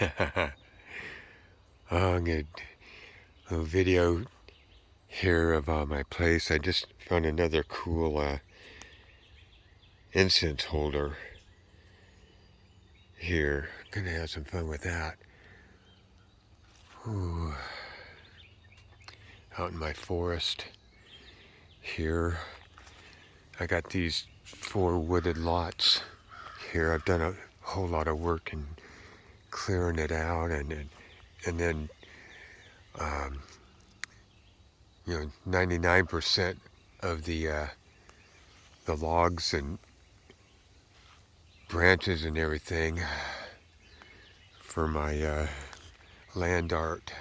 I'm gonna do a video here of my place. I just found another cool incense holder here. Gonna have some fun with that. Ooh. Out in my forest here. I got these 4 wooded lots here. I've done a whole lot of work in clearing it out, and then 99% of the logs and branches and everything for my land art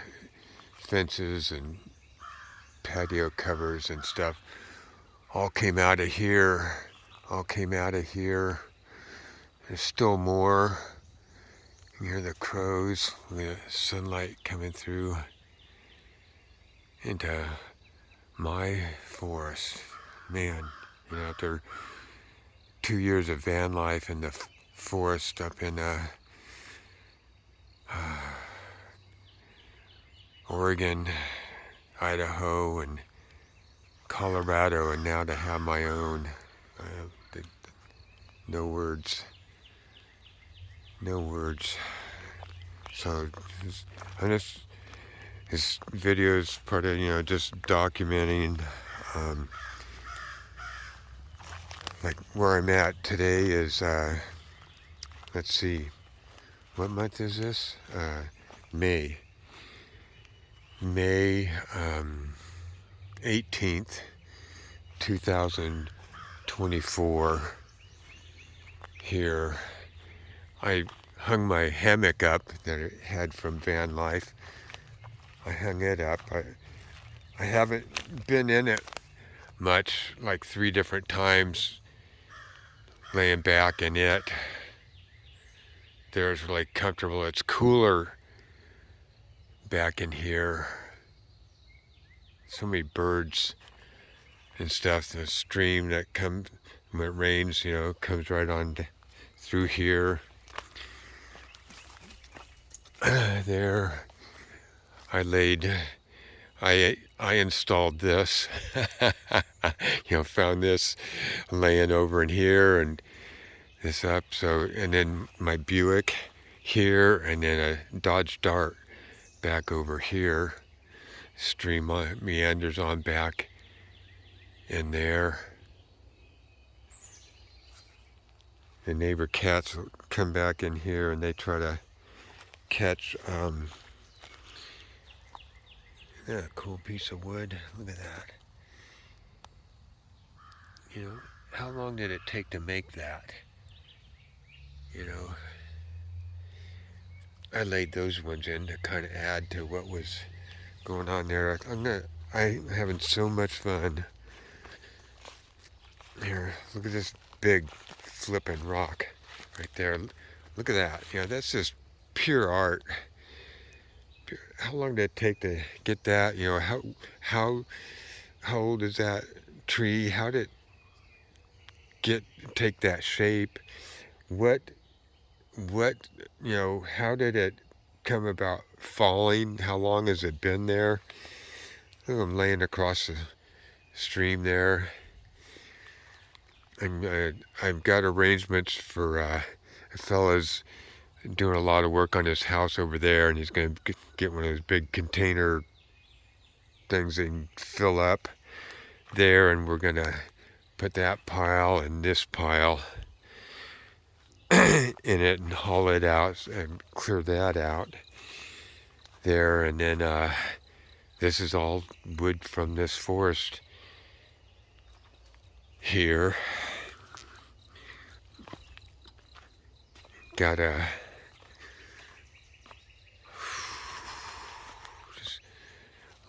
fences and patio covers and stuff all came out of here. There's still more. You can hear the crows, the sunlight coming through into my forest. Man, after 2 years of van life in the forest up in Oregon, Idaho, and Colorado, and now to have my own, no words. So this video is part of, just documenting like where I'm at today is, let's see, what month is this? May 18th, 2024 here. I hung my hammock up that I had from van life. I hung it up. I haven't been in it much, like 3 different times, laying back in it. There's really comfortable. It's cooler back in here. So many birds and stuff. The stream that comes when it rains, comes right on through here. There, I installed this. Found this laying over in here, and this up. So, and then my Buick here, and then a Dodge Dart back over here. Stream meanders on back in there. The neighbor cats will come back in here, and they try to catch a cool piece of wood. Look at that. How long did it take to make that? I laid those ones in to kind of add to what was going on there. I'm having so much fun. Here, look at this big flipping rock right there. Look at that. That's just pure art. How long did it take to get that? How old is that tree? How did it take that shape? What how did it come about falling? How long has it been there? Look, I'm laying across the stream there. And I've got arrangements for a fella's doing a lot of work on his house over there, and he's going to get one of those big container things that can fill up there, and we're going to put that pile and this pile in it and haul it out and clear that out there. And then this is all wood from this forest here. Got a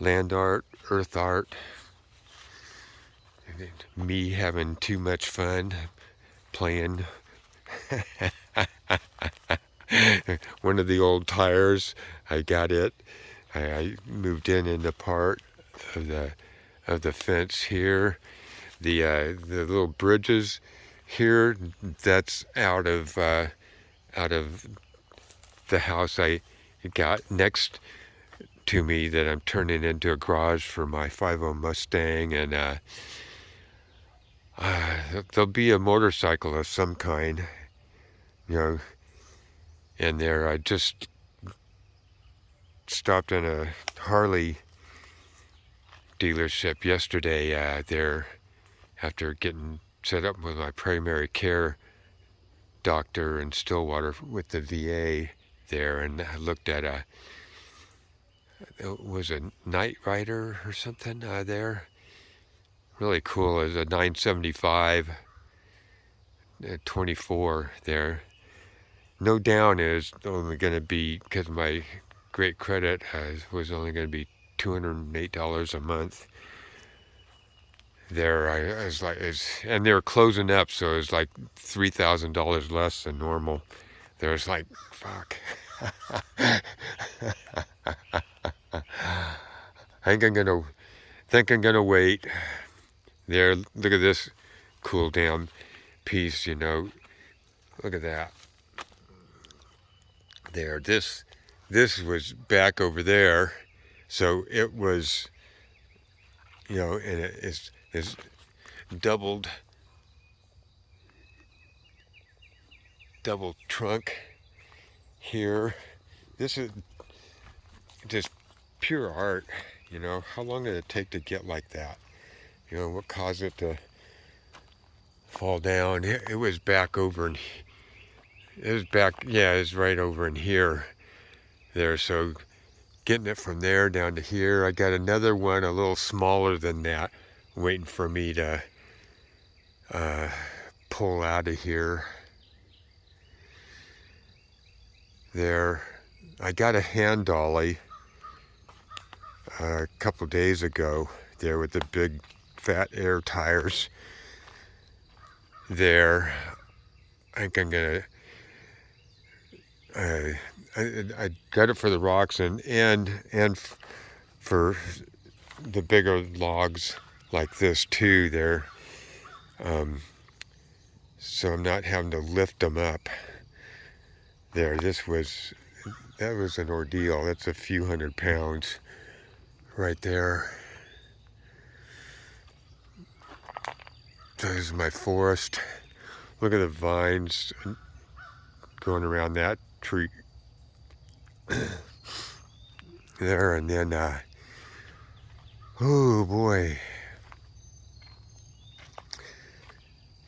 land art, earth art, me having too much fun playing one of the old tires. I got it. I moved in the part of the fence here. The little bridges here, that's out of the house I got next to me that I'm turning into a garage for my 50 Mustang, and there'll be a motorcycle of some kind, you know, in there. I just stopped in a Harley dealership yesterday there after getting set up with my primary care doctor in Stillwater with the VA there, and I looked at it was a Night Rider or something there. Really cool. It was a 975 24 there. No down is only going to be, because my great credit was only going to be $208 a month. There, I was like, and they were closing up, so it was like $3,000 less than normal. There was like, fuck. I think I'm gonna wait. There, look at this cool damn piece, you know. Look at that. There, this was back over there, so it was, you know, and it is double trunk here. This is just pure art, you know. How long did it take to get like that? You know, what caused it to fall down? It was back over, and it was back, yeah, it was right over in here there. So getting it from there down to here, I got another one a little smaller than that waiting for me to pull out of here. There, I got a hand dolly a couple days ago there with the big fat air tires there. I think I'm gonna I got it for the rocks and for the bigger logs like this too there, so I'm not having to lift them up there. That was an ordeal. That's a few 100 pounds right there. This is my forest. Look at the vines going around that tree there, and then oh boy,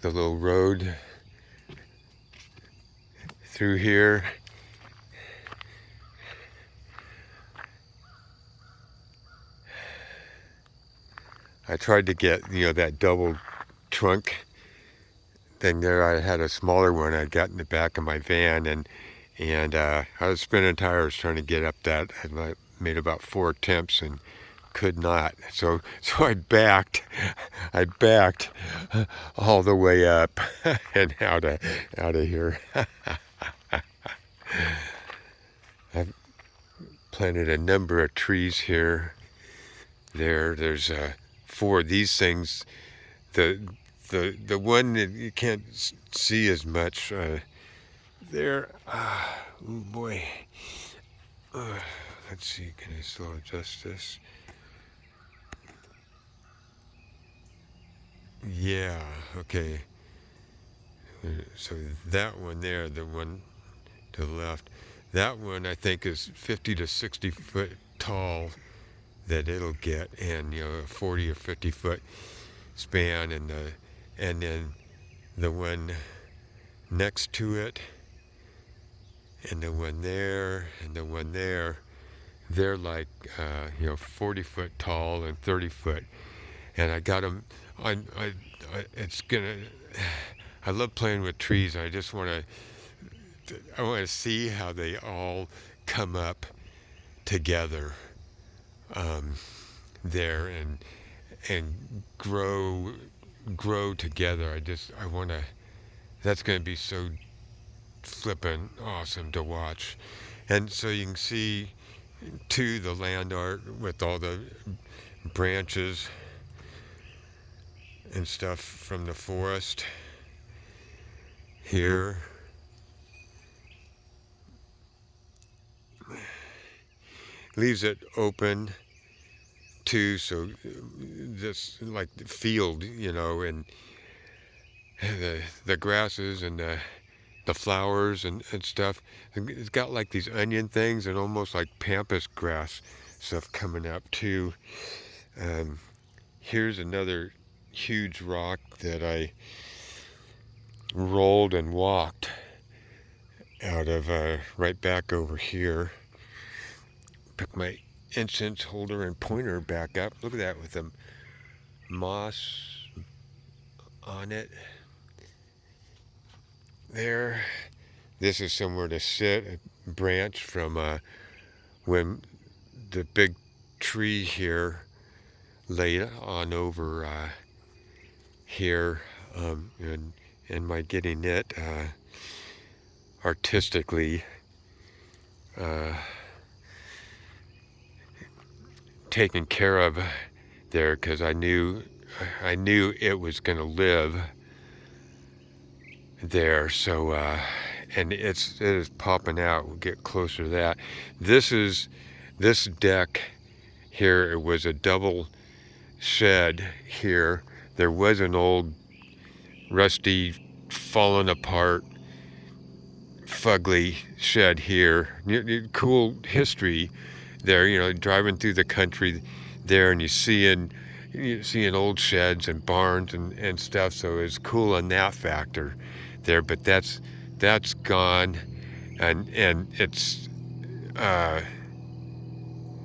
the little road through here. I tried to get, you know, that double trunk thing there. I had a smaller one I got in the back of my van, and I was spinning tires trying to get up that. I made about 4 attempts and could not. So I backed all the way up and out of here. I've planted a number of trees here. There's 4 of these things. The one that you can't see as much there. Oh boy. Let's see. Can I still adjust this? Yeah. Okay. So that one there, the one to the left, that one I think is 50 to 60 foot tall that it'll get, and you know, a 40 or 50 foot span, and then the one next to it, and the one there, and the one there, they're like you know, 40 foot tall and 30 foot, and I got them. I love playing with trees. I just want to see how they all come up together there and grow together. I want to. That's going to be so flippin' awesome to watch. And so you can see too the land art with all the branches and stuff from the forest here. leaves it open too, so this like the field, you know, and the grasses and the flowers and stuff. It's got like these onion things and almost like pampas grass stuff coming up too. Here's another huge rock that I rolled and walked out of right back over here. Pick my incense holder and pointer back up. Look at that with the moss on it. There. This is somewhere to sit, a branch from when the big tree here laid on over here, and my getting it artistically taken care of there, because I knew it was going to live there. So and it is popping out. We'll get closer to that. This deck here, it was a double shed here. There was an old rusty, fallen apart, fugly shed here. Cool history there, you know, driving through the country there, and you're seeing old sheds and barns and stuff, so it's cool on that factor there. But that's gone, and it's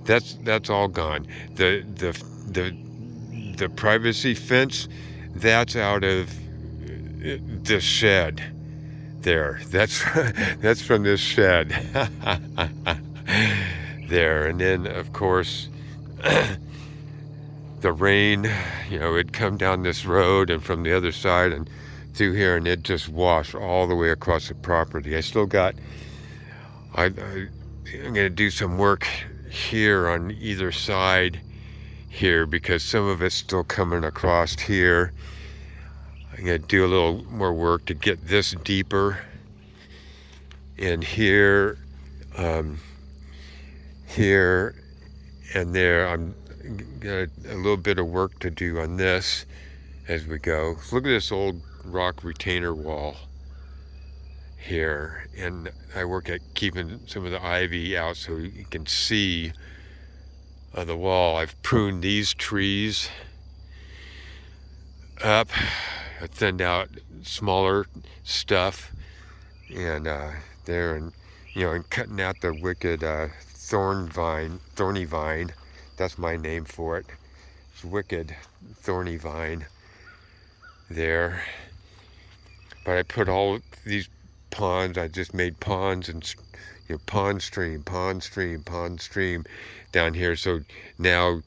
that's all gone. The privacy fence, that's out of the shed there. That's from this shed there. And then of course the rain, you know, it'd come down this road and from the other side and through here, and it just washed all the way across the property. I still got, I'm going to do some work here on either side here, because some of it's still coming across here. I'm going to do a little more work to get this deeper in here, here and there. I'm got a little bit of work to do on this as we go. Look at this old rock retainer wall here, and I work at keeping some of the ivy out so you can see the wall. I've pruned these trees up, I thinned out smaller stuff, and there, and you know, and cutting out the wicked thorny vine. That's my name for it. It's wicked thorny vine there. But I put all these ponds, I just made ponds and, you know, pond stream down here. So now,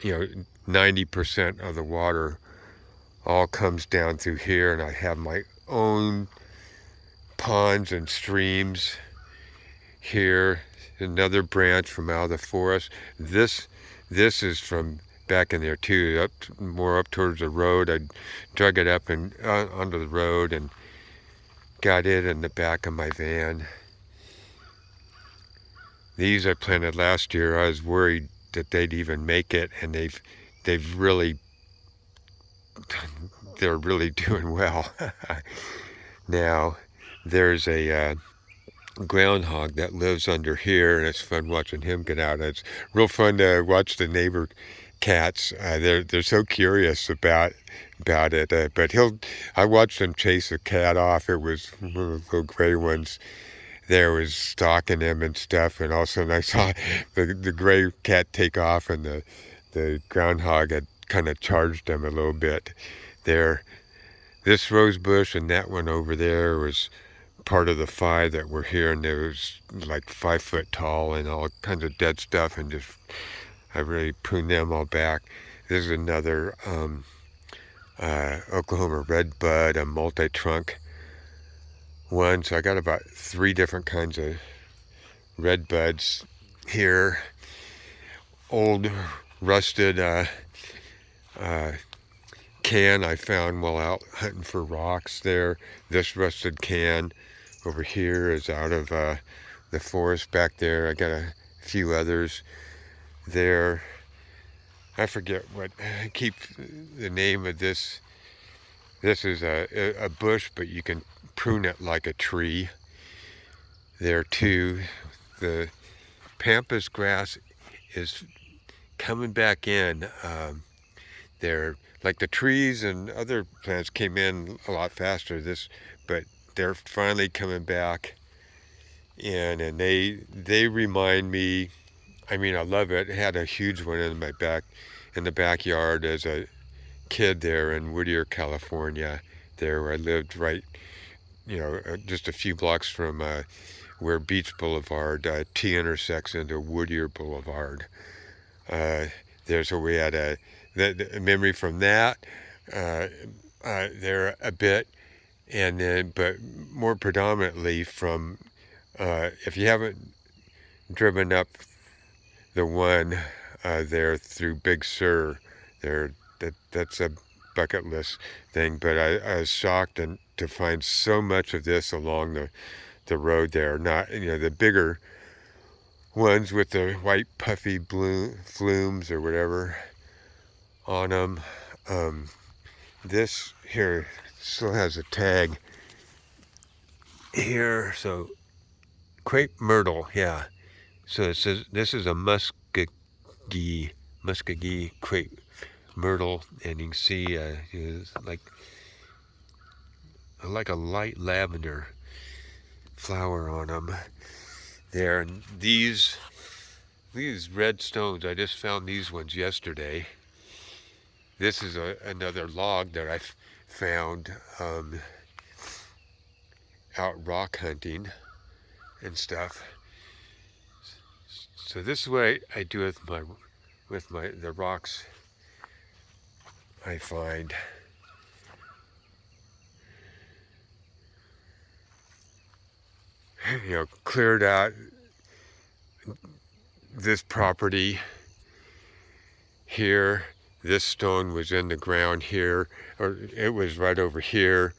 you know, 90% of the water all comes down through here, and I have my own ponds and streams here. Another branch from out of the forest. This is from back in there too, more up towards the road. I dug it up and onto the road and got it in the back of my van. These I planted last year. I was worried that they'd even make it, and they're really doing well. Now there's a groundhog that lives under here, and it's fun watching him get out. It's real fun to watch the neighbor cats. They're so curious about it. But I watched him chase a cat off. It was one of the little gray ones there, was stalking him and stuff, and all of a sudden I saw the gray cat take off, and the groundhog had kind of charged him a little bit there. This rose bush and that one over there was part of the 5 that were here, and it was like 5 foot tall and all kinds of dead stuff, and just I really pruned them all back. This is another Oklahoma red bud, a multi-trunk one. So I got about 3 different kinds of red buds here. Old rusted can I found while out hunting for rocks there. This rusted can over here is out of the forest back there. I got a few others there. I forget what, I keep the name of this. This is a bush, but you can prune it like a tree. There too. The pampas grass is coming back in. They're like the trees and other plants came in a lot faster. But they're finally coming back in, and they remind me. I mean, I love it. I had a huge one in the backyard as a kid there in Whittier, California. There, where I lived, right, just a few blocks from where Beach Boulevard T intersects into Whittier Boulevard. So we had a memory from that there a bit, and then, but more predominantly from if you haven't driven up the one there through Big Sur, that's a bucket list thing. But I was shocked to find so much of this along the road there. Not the bigger ones with the white puffy flumes or whatever on them. This here still has a tag here, so crepe myrtle, yeah. So it says this is a muskogee crepe myrtle, and you can see it's like a light lavender flower on them there. And these red stones, I just found these ones yesterday. This is another log that I found out rock hunting and stuff. So this is what I do with the rocks I find. Cleared out this property here. This stone was in the ground here, or it was right over here.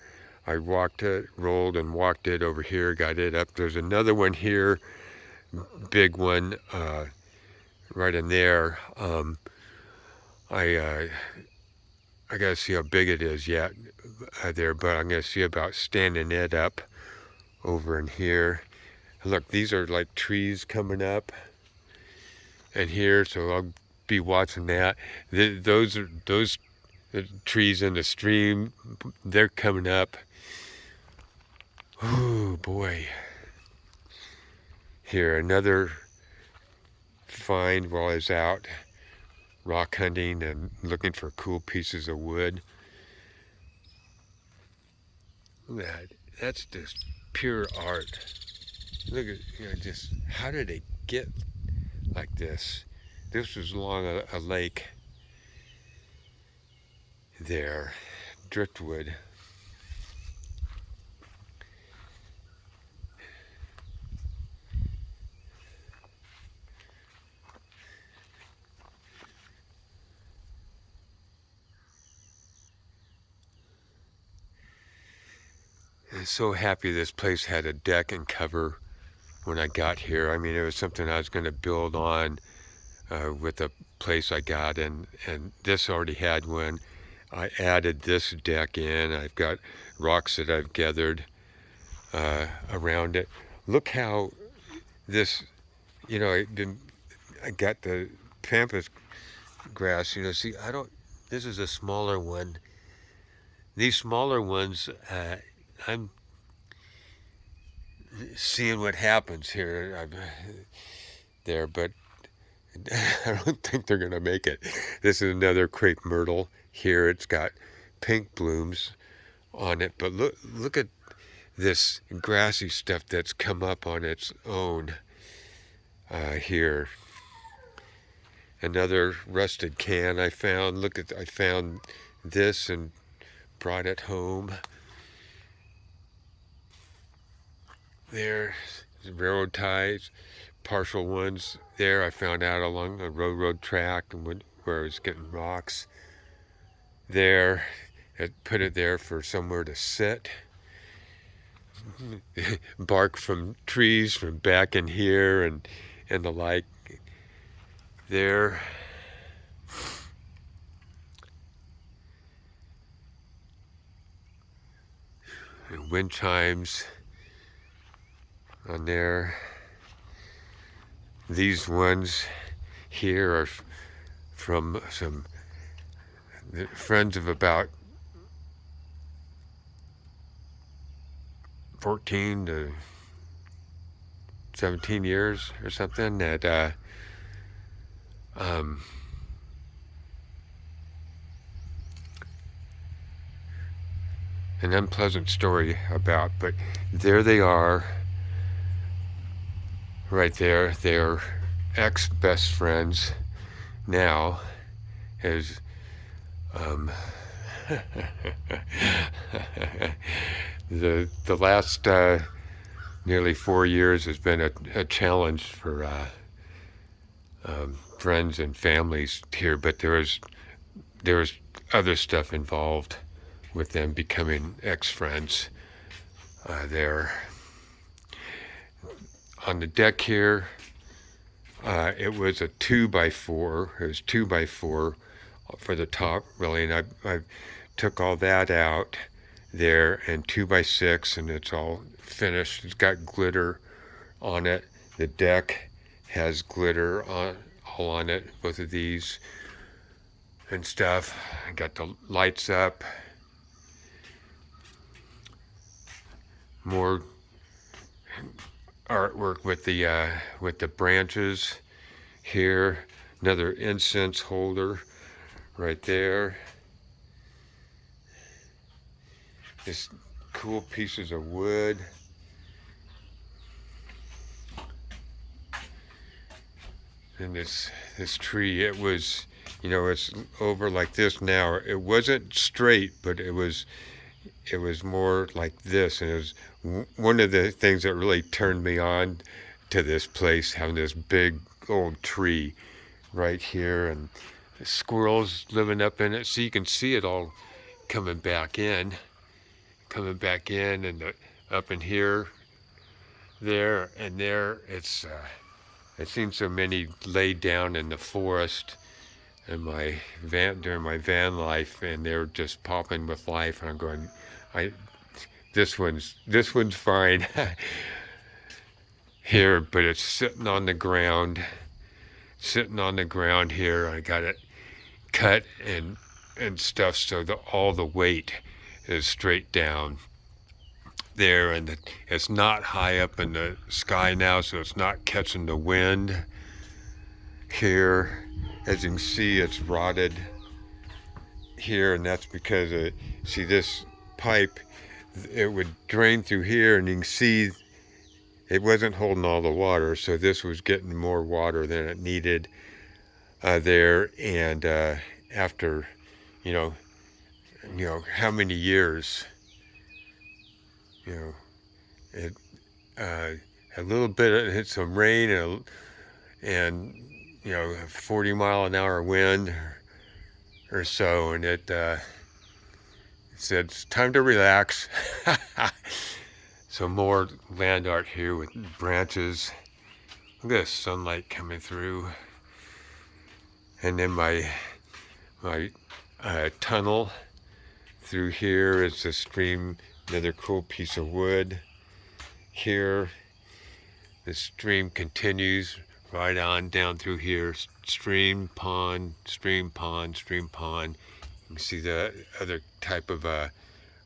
I rolled and walked it over here, got it up. There's another one here, big one, right in there. I gotta see how big it is yet there, but I'm gonna see about standing it up over in here. Look, these are like trees coming up and here, so I'll be watching that. Those trees in the stream, they're coming up. Oh boy. Here, another find while I was out rock hunting and looking for cool pieces of wood. Look at that. That's just pure art. Look at, just how did it get like this? This was along a lake there, driftwood. I'm so happy this place had a deck and cover when I got here. I mean, it was something I was going to build on with a place I got, and this already had one. I added this deck in. I've got rocks that I've gathered around it. Look how this, I got the pampas grass, see, this is a smaller one. These smaller ones, I'm seeing what happens here there, but I don't think they're gonna make it. This is another crepe myrtle here. It's got pink blooms on it, but look at this grassy stuff that's come up on its own here. Another rusted can I found. I found this and brought it home. There's railroad ties, partial ones there I found out along a railroad track and where I was getting rocks there. I put it there for somewhere to sit. Bark from trees from back in here, and and the like there. And wind chimes on there. These ones here are from some friends of about 14 to 17 years or something, that an unpleasant story about, but there they are right there. They're ex-best friends now, as the last nearly 4 years has been a challenge for friends and families here, but there was other stuff involved with them becoming ex-friends there. On the deck here, it was a 2x4. It was 2x4 for the top, really, and I took all that out there, and 2x6, and it's all finished. It's got glitter on it. The deck has glitter all on it, both of these and stuff. I got the lights up. More artwork with the branches here. Another incense holder right there. Just cool pieces of wood. And this tree, it was, it's over like this now. It wasn't straight, but it was more like this, and it was one of the things that really turned me on to this place, having this big old tree right here, and the squirrels living up in it, so you can see it all coming back in, and up in here, there, and there. It's I've seen so many laid down in the forest in my van, during my van life, and they're just popping with life, and I'm going, this one's fine here, but it's sitting on the ground here. I got it cut and stuff so that all the weight is straight down there, and it's not high up in the sky now, so it's not catching the wind here. As you can see, it's rotted here, and that's because see this pipe, it would drain through here, and you can see it wasn't holding all the water, so this was getting more water than it needed there. And after how many years, it a little bit, it hit some rain and 40-mile-an-hour wind or so, and it said it's time to relax. So more land art here with branches. Look at the sunlight coming through, and then my tunnel through here is a stream. Another cool piece of wood here. The stream continues right on down through here. Stream, pond, stream, pond, stream, pond. You can see the other type of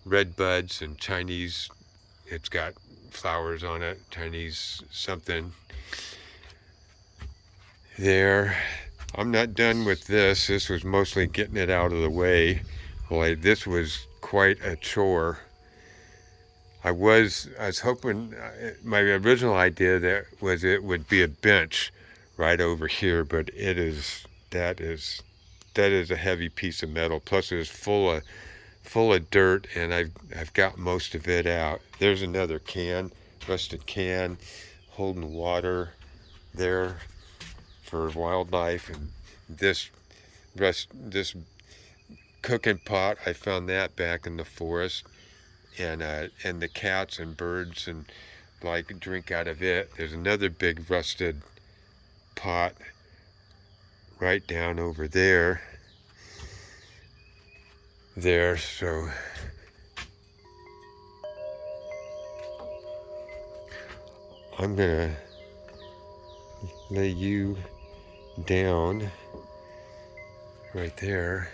red buds and Chinese. It's got flowers on it, Chinese something there. I'm not done with this. This was mostly getting it out of the way. Boy, this was quite a chore. I was hoping, my original idea that was it would be a bench right over here, but that is a heavy piece of metal. Plus it's full of dirt, and I've got most of it out. There's another rusted can holding water there for wildlife, and this cooking pot, I found that back in the forest, and the cats and birds and like drink out of it. There's another big rusted pot right down over there. So I'm gonna lay you down right there.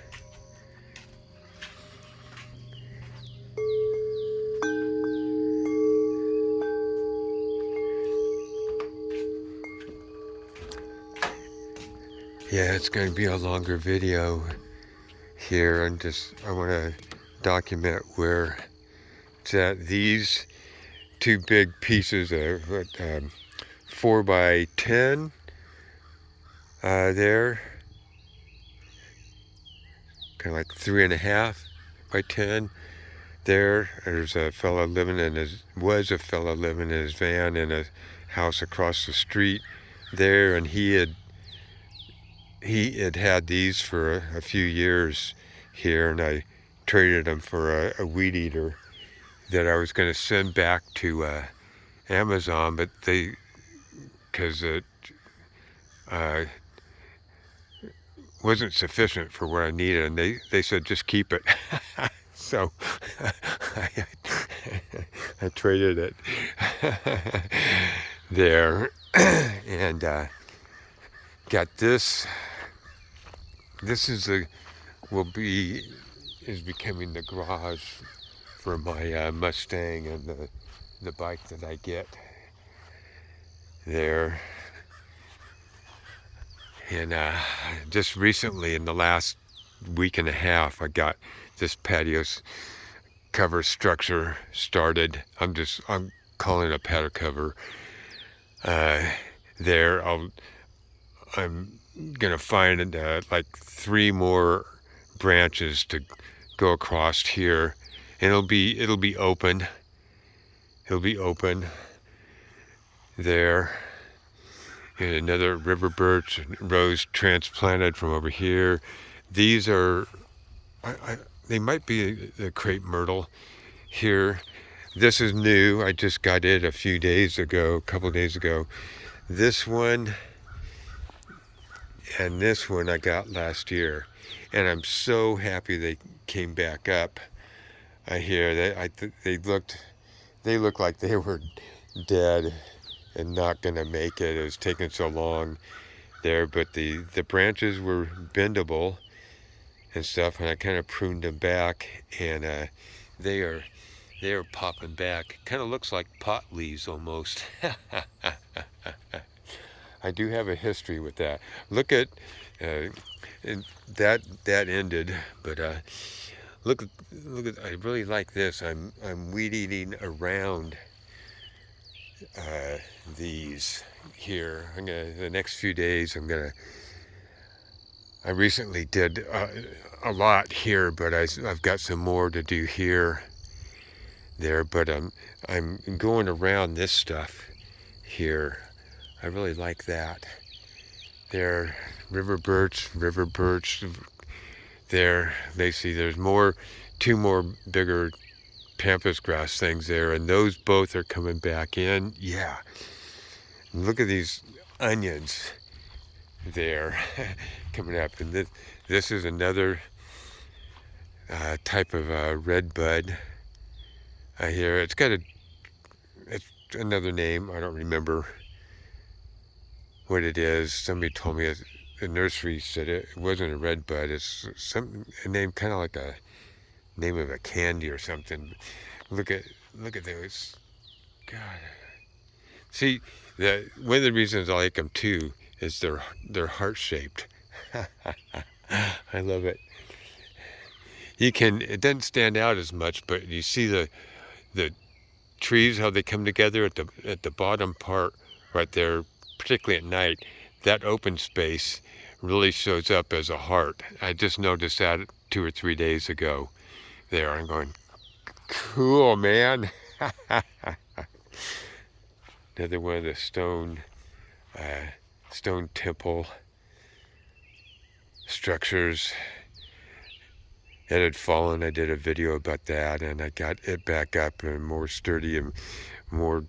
Yeah, it's going to be a longer video here, and I want to document where it's at. These two big pieces of 4x10 there, kind of like 3.5 by 10. There's a fellow living in his van in a house across the street there, and he had these for a few years here, and I traded them for a weed eater that I was going to send back to Amazon, but because it wasn't sufficient for what I needed, and they said just keep it. So I traded it there, and got this. This is becoming the garage for my Mustang and the bike that I get there. And just recently, in the last week and a half, I got this patio cover structure started. I'm calling it a patio cover. There, I'm gonna find like 3 more branches to go across here, and it'll be open. It'll be open there. And another river birch rose transplanted from over here. These are, they might be the crepe myrtle here. This is new. I just got it a couple days ago. This one and this one I got last year, and I'm so happy they came back up. I hear they looked like they were dead and not gonna make it. It was taking so long there, but the branches were bendable and stuff, and I kind of pruned them back, and they are popping back. Kind of looks like pot leaves almost. I do have a history with that. Look at and that ended, but look at I really like this. I'm weed eating around these here. The next few days I recently did a lot here, but I've got some more to do there, but I'm going around this stuff here. I really like that. There, river birch there. There's 2 more bigger pampas grass things there, and those both are coming back in. Yeah, look at these onions there coming up, and this is another type of red bud. I hear it's another name. I don't remember what it is. Somebody told me the nursery said it wasn't a red bud. It's a name kind of like a name of a candy or something. Look at those. God. See, one of the reasons I like them too is they're heart shaped. I love it. It doesn't stand out as much, but you see the trees, how they come together at the bottom part right there, particularly at night. That open space really shows up as a heart. I just noticed that 2 or 3 days ago there. I'm going, cool, man. Another one of the stone temple structures. It had fallen. I did a video about that, and I got it back up and more sturdy and more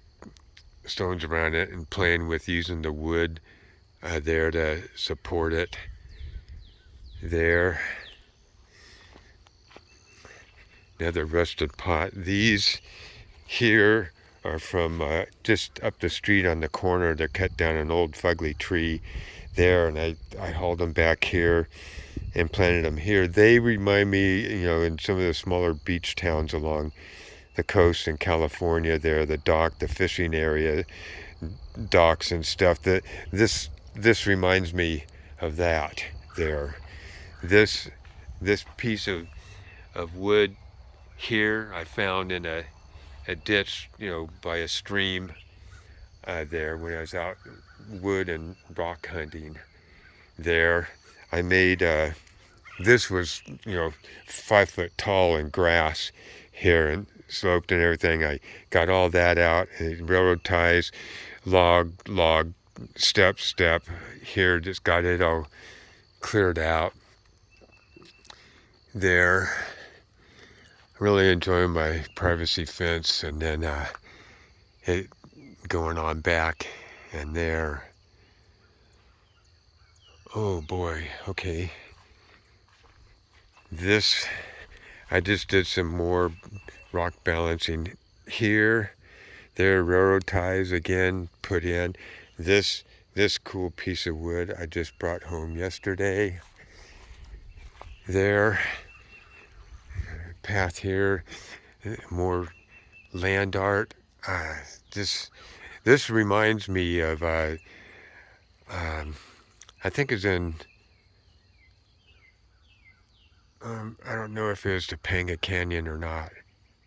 stones around it, and playing with using the wood there to support it. There. Another rusted pot. These here are from just up the street on the corner. They cut down an old fugly tree there, and I hauled them back here and planted them here. They remind me, in some of the smaller beach towns along the coast in California there, the dock, the fishing area, docks and stuff. This reminds me of that there. This piece of wood here I found in a ditch, by a stream there when I was out wood and rock hunting there. I made, this was, 5 foot tall in grass here and sloped and everything. I got all that out, railroad ties, log, step here, just got it all cleared out there. Really enjoying my privacy fence, and then it going on back and there. Oh boy, okay. This, I just did some more rock balancing here. There, railroad ties again put in. This cool piece of wood I just brought home yesterday. There, path here, more land art. This reminds me of I think it's in I don't know if it was Topanga Canyon or not,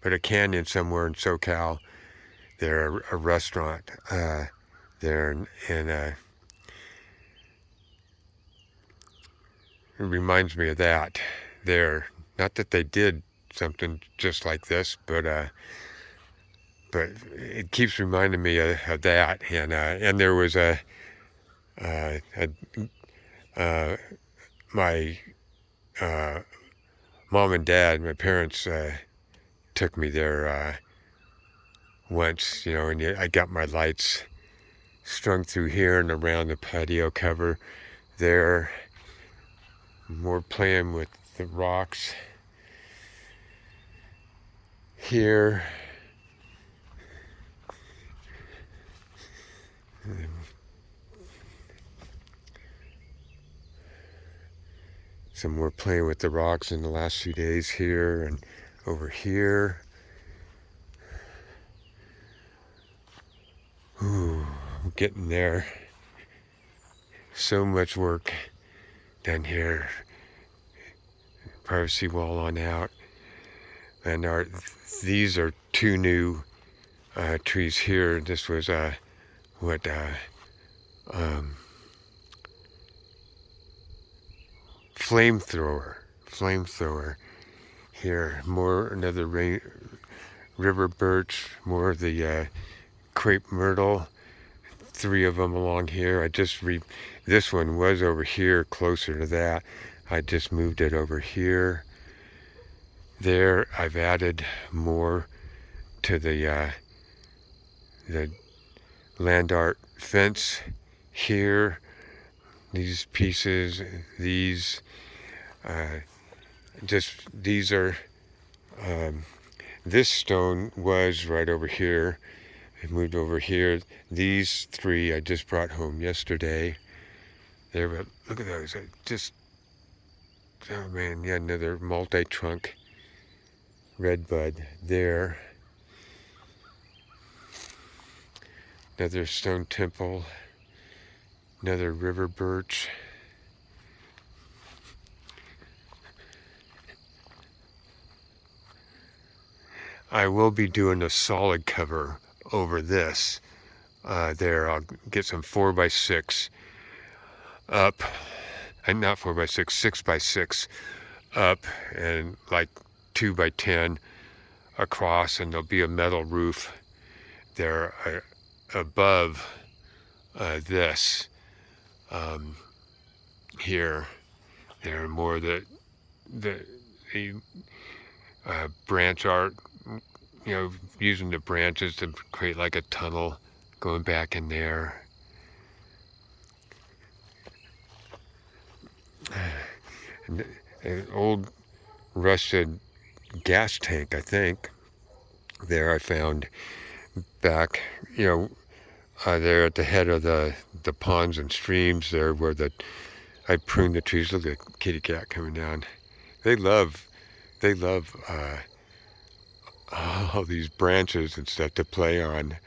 but a canyon somewhere in SoCal. There, a restaurant there, and it reminds me of that there. Not that they did something just like this, but it keeps reminding me of that. And there was my mom and dad, my parents took me there once, and I got my lights strung through here and around the patio cover there. More playing with the rocks here. Some more playing with the rocks in the last few days here and over here. Ooh, I'm getting there. So much work done here. Privacy wall on out. And these are 2 new trees here. This was flamethrower here. More another river birch, more of the crepe myrtle. 3 of them along here. This one was over here closer to that. I just moved it over here. There, I've added more to the land art fence here. These pieces, these are, this stone was right over here. I moved over here. These 3 I just brought home yesterday. There, but look at those. Oh man, yeah, another multi-trunk redbud there. Another stone temple. Another river birch. I will be doing a solid cover over this. There, I'll get some 4x6 up, and not 4x6, 6x6 up, and like 2x10 across, and there'll be a metal roof there above this here. There are more of the branch art, using the branches to create like a tunnel going back in there. an old rusted gas tank, I think. There I found back, there at the head of the ponds and streams there where I pruned the trees. Look at the kitty cat coming down. They love all these branches and stuff to play on.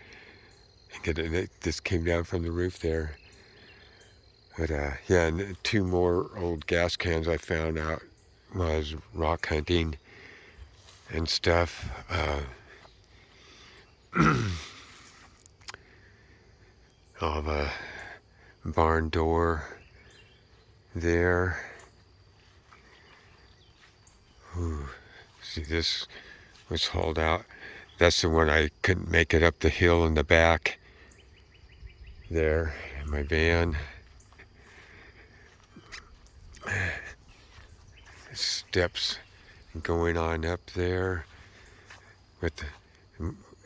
They just came down from the roof there. But yeah, and 2 more old gas cans I found out while I was rock hunting and stuff. Of a barn door there. Ooh, see, this was hauled out. That's the one I couldn't make it up the hill in the back there in my van. Steps going on up there with the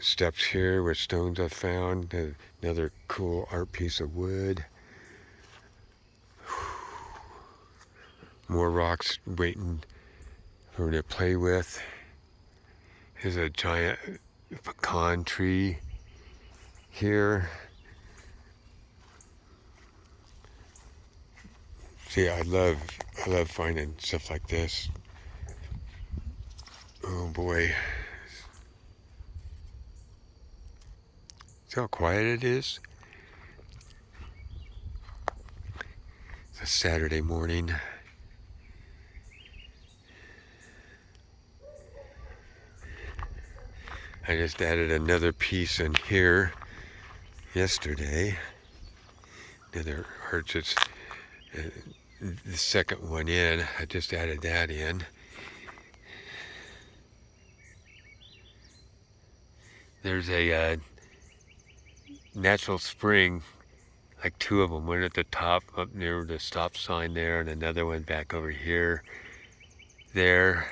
steps here with stones I found. Another cool art piece of wood. More rocks waiting for me to play with. Here's a giant pecan tree here. See, I love finding stuff like this. Oh boy. See how quiet it is? It's a Saturday morning. I just added another piece in here yesterday. Another arch. It's the second one in. I just added that in. There's a natural spring, like 2 of them. One at the top up near the stop sign there, and another one back over here. There.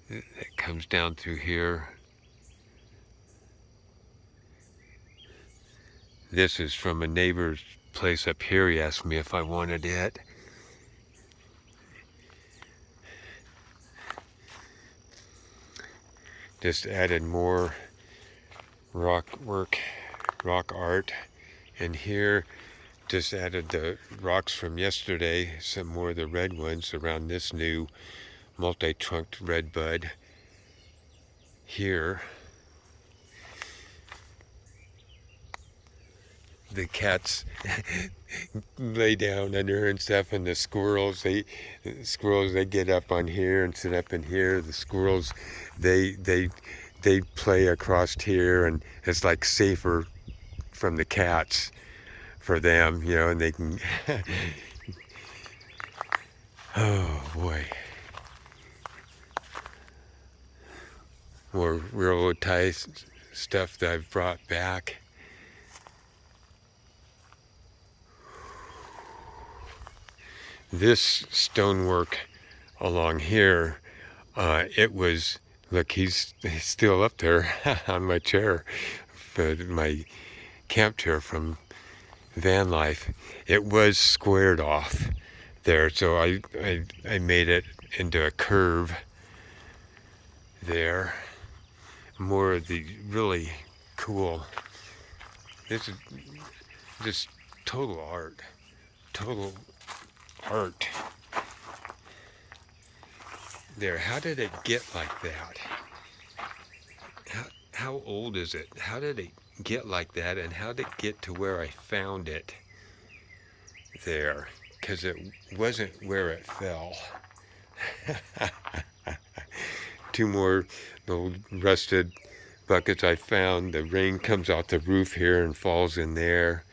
It comes down through here. This is from a neighbor's place up here. He asked me if I wanted it. Just added more rock art in here. Just added the rocks from yesterday, some more of the red ones around this new multi-trunked redbud here. The cats lay down under her and stuff, and the squirrels they get up on here and sit up in here. The squirrels they play across here, and it's like safer from the cats for them, and they can oh boy. More railroad tie stuff that I've brought back. This stonework along here, it was, look, he's still up there on my chair, my camp chair from van life. It was squared off there, so I made it into a curve there. More of the really cool, this is just total art. There, how did it get like that? How old is it? How did it get like that, and how did it get to where I found it there? Because it wasn't where it fell. 2 more old rusted buckets I found. The rain comes out the roof here and falls in there.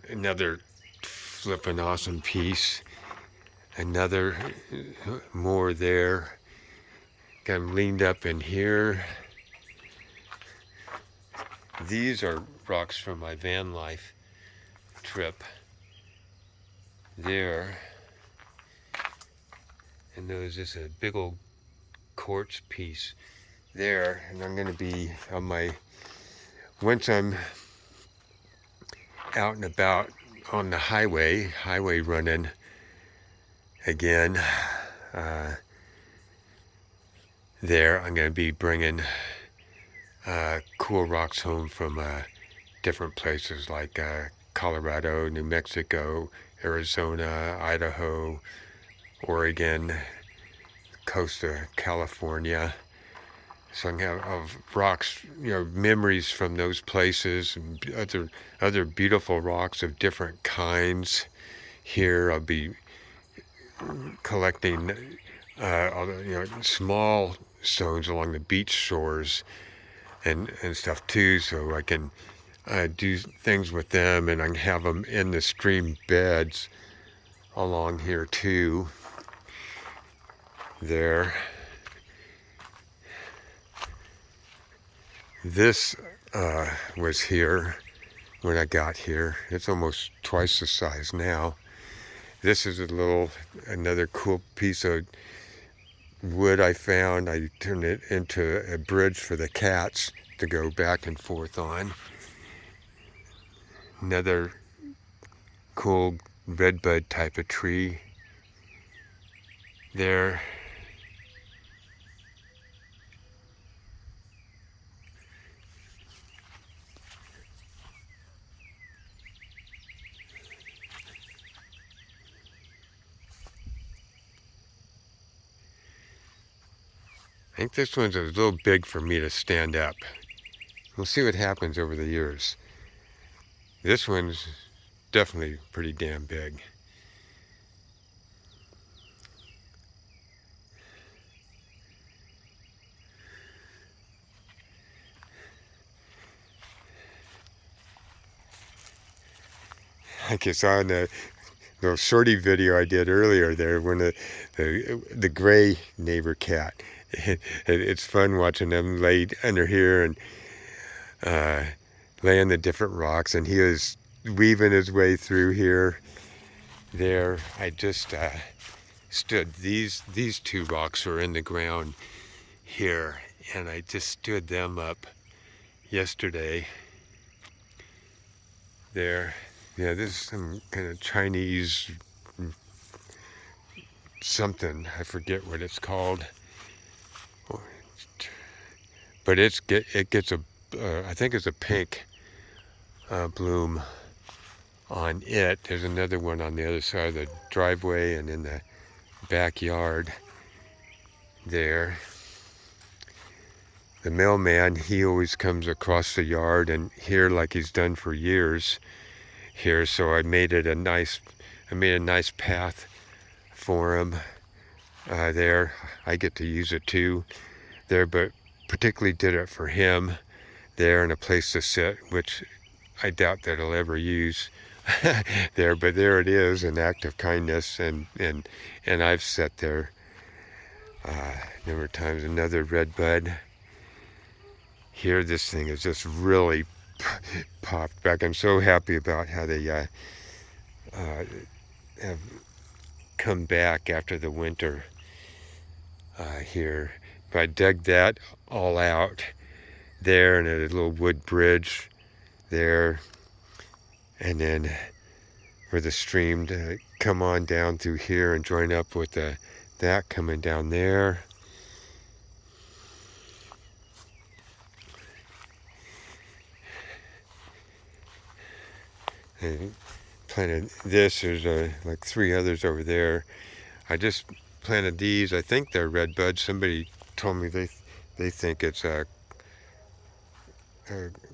Another flippin' awesome piece. Another more there. Got them leaned up in here. These are rocks from my van life trip. There. And there was just a big old quartz piece there. And I'm going to be on my, once I'm out and about, on the highway running again. There, I'm going to be bringing cool rocks home from different places like Colorado, New Mexico, Arizona, Idaho, Oregon, coast of California. So I'm going to have rocks, memories from those places and other beautiful rocks of different kinds. Here I'll be collecting small stones along the beach shores and stuff too, so I can do things with them, and I can have them in the stream beds along here too. There. This was here when I got here. It's almost twice the size now. This is another cool piece of wood I found. I turned it into a bridge for the cats to go back and forth on. Another cool redbud type of tree there. I think this one's a little big for me to stand up. We'll see what happens over the years. This one's definitely pretty damn big. Like you saw in the little shorty video I did earlier there, when the gray neighbor cat. It's fun watching them lay under here and lay on the different rocks, and he was weaving his way through here. There, I just stood. These two rocks were in the ground here, and I just stood them up yesterday. There. Yeah, this is some kind of Chinese something. I forget what it's called. But it gets I think it's a pink bloom on it. There's another one on the other side of the driveway and in the backyard there. The mailman, he always comes across the yard and here like he's done for years here, so I made a nice path for him there. I get to use it too there, but particularly did it for him there, and a place to sit, which I doubt that he'll ever use there, but there it is, an act of kindness, and I've sat there a number of times. Another redbud here. This thing is just really popped back. I'm so happy about how they have come back after the winter here. But I dug that all out there, and a little wood bridge there, and then for the stream to come on down through here and join up with that coming down there. And planted this. There's like 3 others over there. I just planted these. I think they're redbuds. Somebody told me they think it's a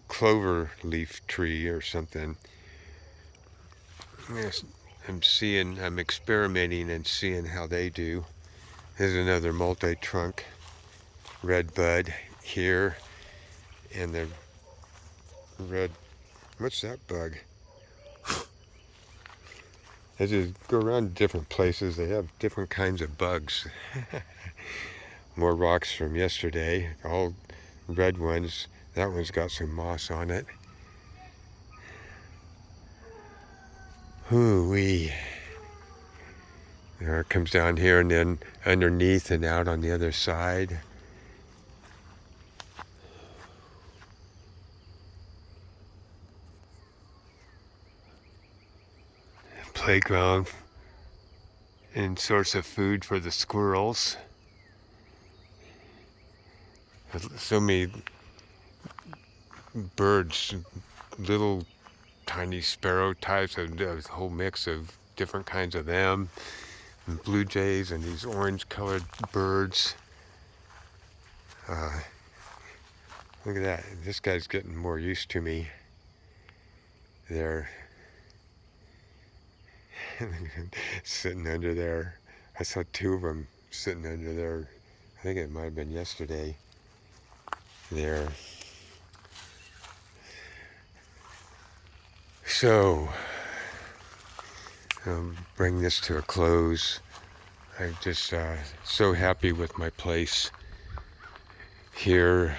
clover leaf tree or something. Yes, I'm experimenting and seeing how they do. Here's another multi-trunk redbud here, and the red, what's that bug? As you go around different places, they have different kinds of bugs. More rocks from yesterday, all red ones. That one's got some moss on it. Hoo-wee. There it comes down here and then underneath and out on the other side. playground and source of food for the squirrels. So many birds, little tiny sparrow types, a whole mix of different kinds of them, and blue jays and these orange colored birds. Look at that. This guy's getting more used to me. They're sitting under there. I saw two of them sitting under there. I think it might have been yesterday. There. So, I'll bring this to a close. I'm just so happy with my place here.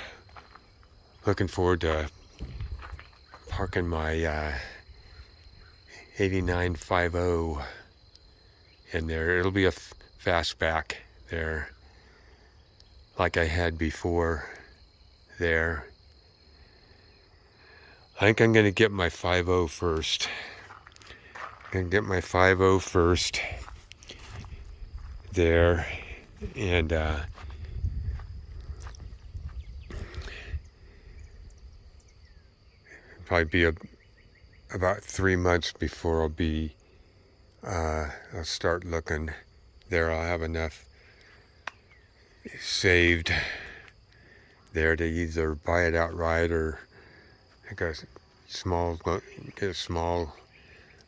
Looking forward to parking my 8950 in there. It'll be a fastback there, like I had before there. I think I'm going to get my 50 first. I'm going to get my 50 first there, and probably be about 3 months before I'll start looking there. I'll have enough saved there to either buy it outright or get a small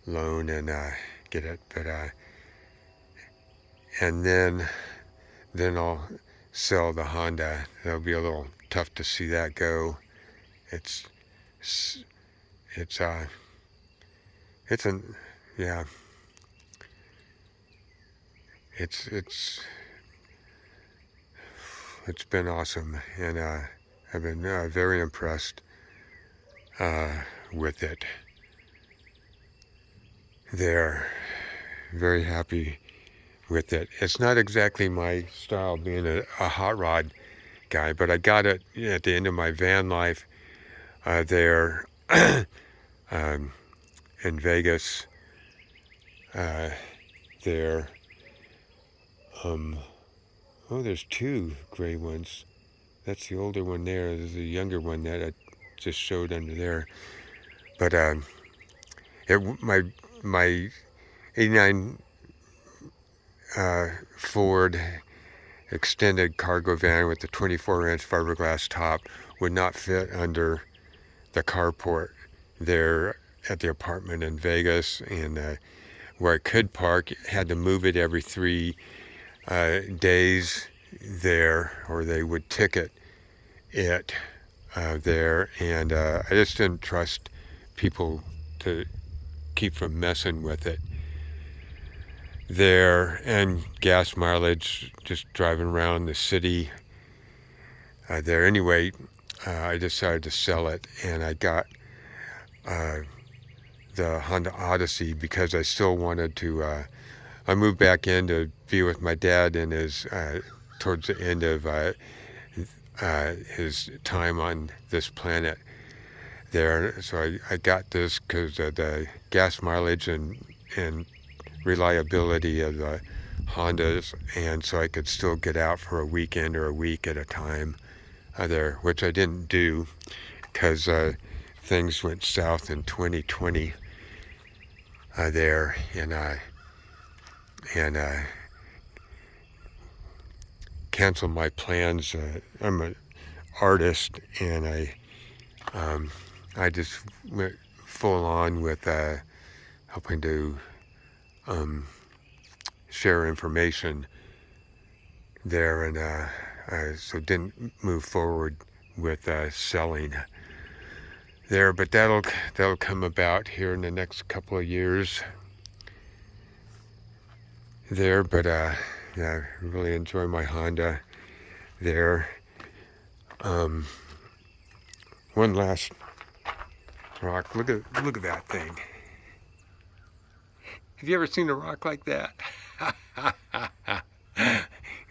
loan and get it. But and then I'll sell the Honda. It'll be a little tough to see that go. It's been awesome, and I've been very impressed with it. They're very happy with it. It's not exactly my style, being a hot rod guy, but I got it at the end of my van life there in Vegas. There. Oh, there's two gray ones. That's the older one there. There's a younger one that I just showed under there. But my 89 Ford extended cargo van with the 24-inch fiberglass top would not fit under the carport there at the apartment in Vegas, and where I could park, had to move it every 3 days there, or they would ticket it there, and I just didn't trust people to keep from messing with it there. And gas mileage, just driving around the city there. Anyway, I decided to sell it, and I got the Honda Odyssey because I still wanted to. I moved back in to be with my dad in his towards the end of his time on this planet there. So I got this because of the gas mileage and reliability of the Hondas, and so I could still get out for a weekend or a week at a time there, which I didn't do because things went south in 2020 there, and canceled my plans. I'm an artist, and I just went full on with helping to share information there, and so didn't move forward with selling there. But that'll come about here in the next couple of years there. But yeah, I really enjoy my Honda there. One last rock. Look at that thing. Have you ever seen a rock like that?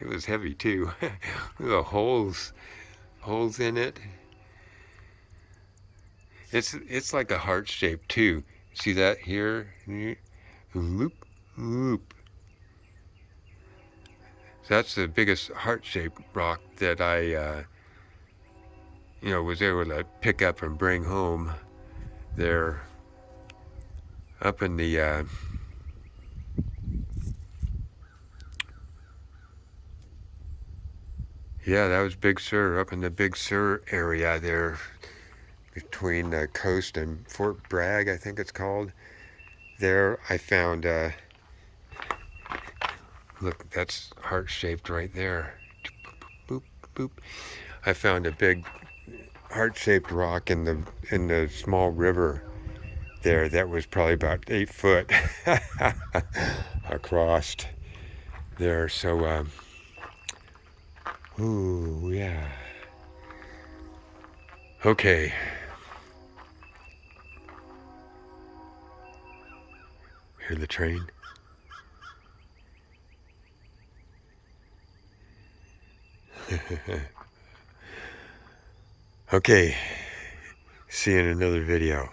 It was heavy too. Look at the holes in it. It's like a heart shape too. See that here? Loop, loop. So that's the biggest heart-shaped rock that I, was able to pick up and bring home there up in the, yeah, that was Big Sur, up in the Big Sur area there between the coast and Fort Bragg, I think it's called. There I found, look, that's heart-shaped right there. Boop, boop. I found a big heart-shaped rock in the small river there that was probably about 8 foot across there. So, ooh, yeah. Okay. Hear the train? Okay. See you in another video.